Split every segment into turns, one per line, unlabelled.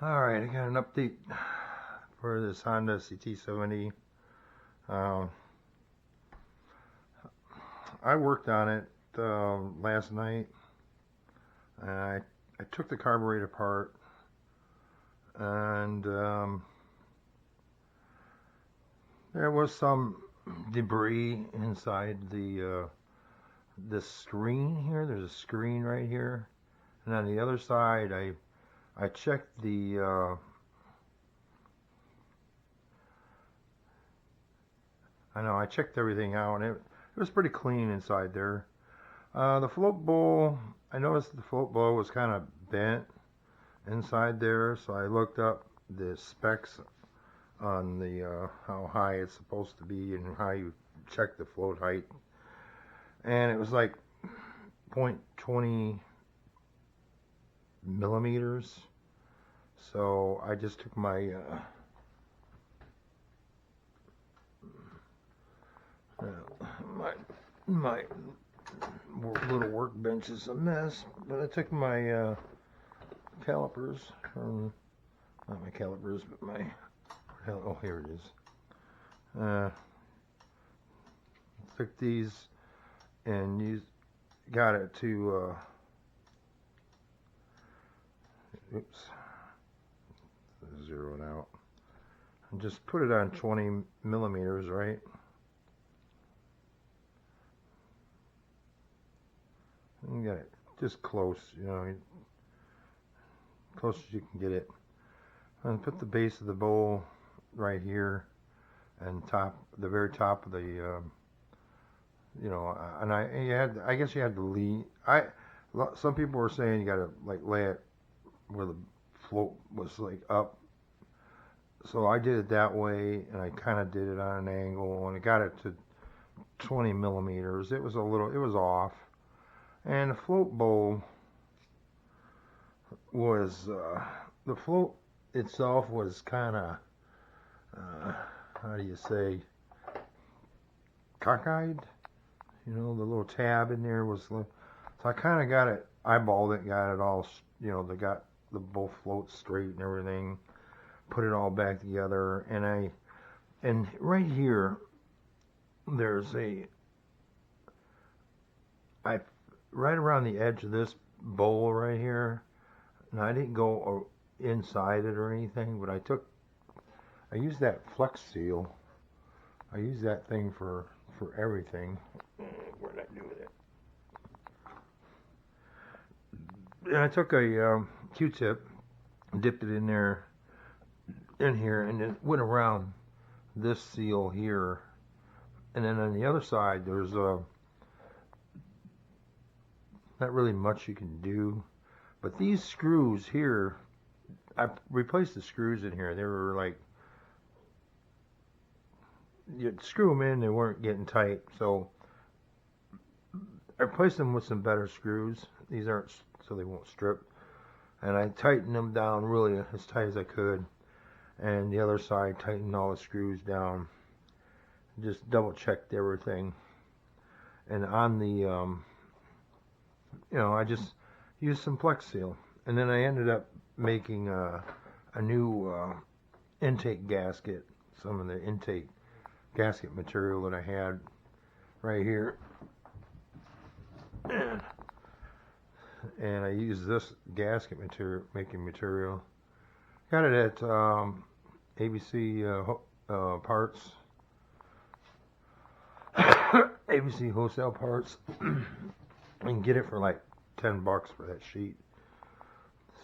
Alright, I got an update for this Honda CT70. Um, I worked on it last night, and I took the carburetor apart, and there was some debris inside the screen here. There's a screen right here, and on the other side, I checked I checked everything out, and it was pretty clean inside there. The float bowl, I noticed the float bowl was kind of bent inside there, so I looked up the specs on the how high it's supposed to be and how you check the float height, and it was like 0.20 millimeters. So I just took my my little workbench is a mess, but I took my calipers from, not my calipers, but my, oh, here it is. Took these and got it to, oops, zero it out. And just put it on 20 millimeters, right? And get it just close, close as you can get it. And put the base of the bowl right here, and the very top of the, and I guess you had to lean. Some people were saying you got to like lay it where the float was like up. So I did it that way, and I kind of did it on an angle, and I got it to 20 millimeters. It was off. And the float bowl was, the float itself was kind of, how do you say, cockeyed? The little tab in there was, so I kind of got it, eyeballed it, got it all, they got the both floats straight and everything, put it all back together, and right here, there's right around the edge of this bowl right here. Now I didn't go inside it or anything, but I used that Flex Seal. I use that thing for everything. What did I do with it? And I took a Q-tip, dipped it in here, and it went around this seal here. And then on the other side, there's not really much you can do, but these screws here, I replaced the screws in here. They were like, you'd screw them in, they weren't getting tight, so I replaced them with some better screws. These aren't, so they won't strip, and I tightened them down really as tight as I could, and the other side tightened all the screws down, just double checked everything, and on the I just used some Flex Seal, and then I ended up making a new intake gasket, some of the intake gasket material that I had right here, and I used this gasket material. Got it at ABC Parts, ABC Wholesale Parts. You can get it for like $10 for that sheet.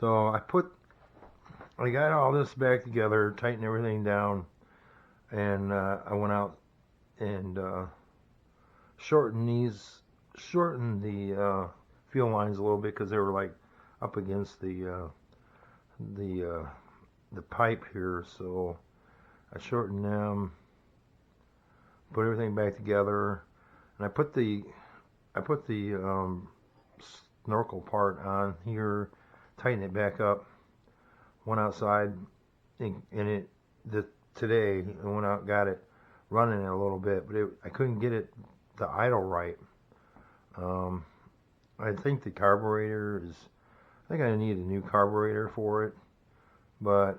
So I got all this back together, tightened everything down, and I went out and shortened the fuel lines a little bit, because they were like up against the pipe here. So I shortened them, put everything back together, and I put the snorkel part on here, tighten it back up, went outside today, I went out, got it running a little bit, but I couldn't get it to idle right. I think the carburetor I need a new carburetor for it, But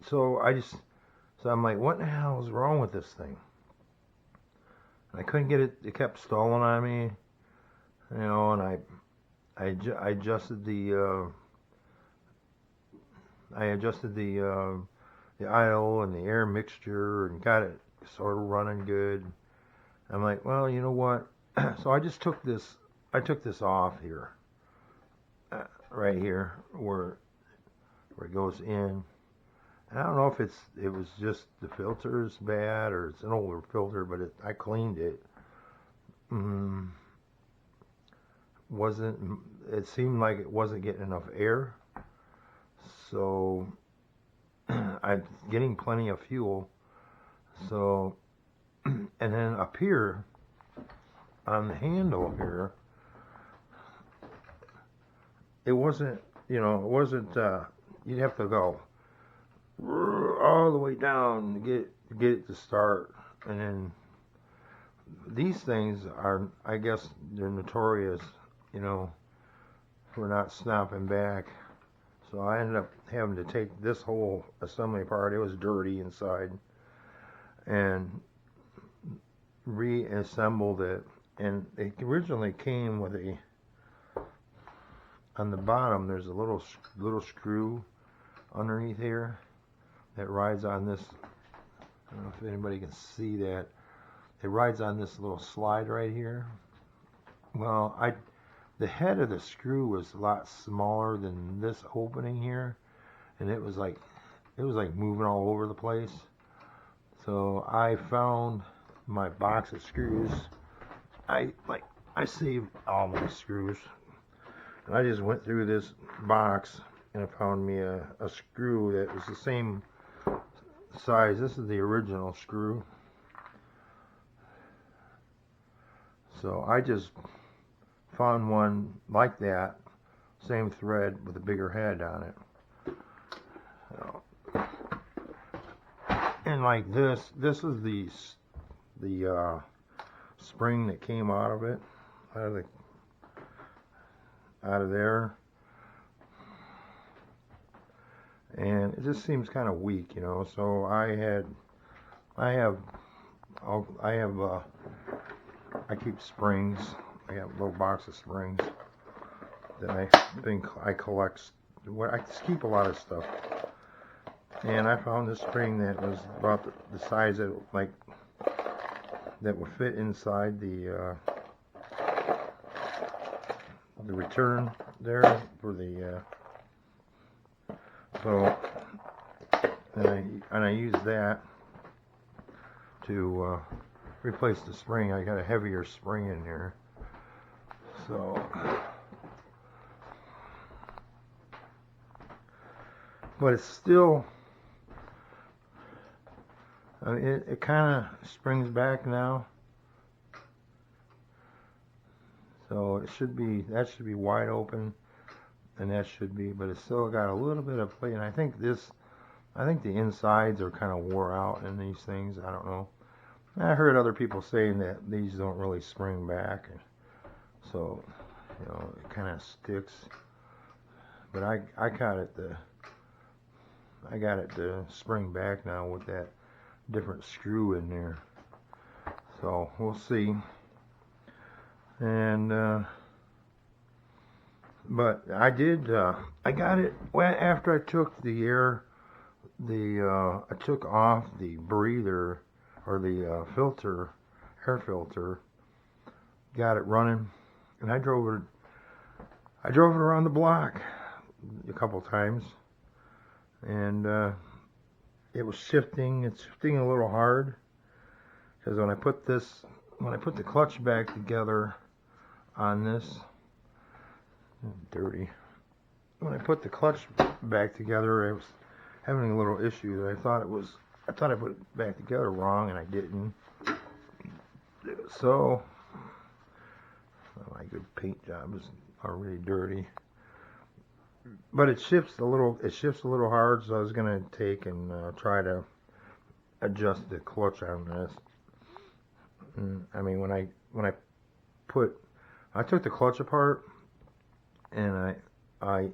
so I'm like, what the hell is wrong with this thing? And I couldn't get it. It kept stalling on me, and I adjusted the idle and the air mixture and got it sort of running good. I'm like, well, you know what? So I took this off here, right here where it goes in. And I don't know if it was just the filter's bad or it's an older filter, but I cleaned it. It seemed like it wasn't getting enough air, so I'm getting plenty of fuel. So, and then up here on the handle here, it wasn't, you'd have to go all the way down to get it to start. And then these things are, I guess, they're notorious, for not snapping back. So I ended up having to take this whole assembly apart. It was dirty inside, and reassembled it. And it originally came with on the bottom there's a little screw underneath here that rides on this. I don't know if anybody can see that. It rides on this little slide right here. Well, the head of the screw was a lot smaller than this opening here, and it was like moving all over the place. So I found my box of screws. I saved all my screws, and I just went through this box and I found me a screw that was the same size. This is the original screw. So I just found one like that, same thread with a bigger head on it. So, and like this is the spring that came out of it, out of there, and it just seems kind of weak, So I keep springs. I got a little box of springs that I collect. I just keep a lot of stuff. And I found this spring that was about the size that would fit inside the return there for the so and I used that to replace the spring. I got a heavier spring in here. So, but it's still, it kind of springs back now. So that should be wide open, and that should be, but it's still got a little bit of play. And I think the insides are kind of wore out in these things. I don't know. I heard other people saying that these don't really spring back. So, it kind of sticks. But I got it to spring back now with that different screw in there. So we'll see. And but I got it after I took the air. I took off the breather or the air filter. Got it running. And I drove it around the block a couple times, and it was shifting. It's shifting a little hard because when I put the clutch back together on this, dirty. When I put the clutch back together, I was having a little issue. I thought I put it back together wrong, and I didn't. So. My good paint job is already dirty, but it shifts a little hard. So I was gonna take and try to adjust the clutch on this. I mean, when I took the clutch apart, and I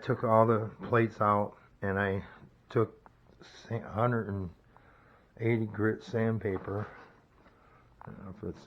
took all the plates out and I took 180 grit sandpaper. I don't know if it's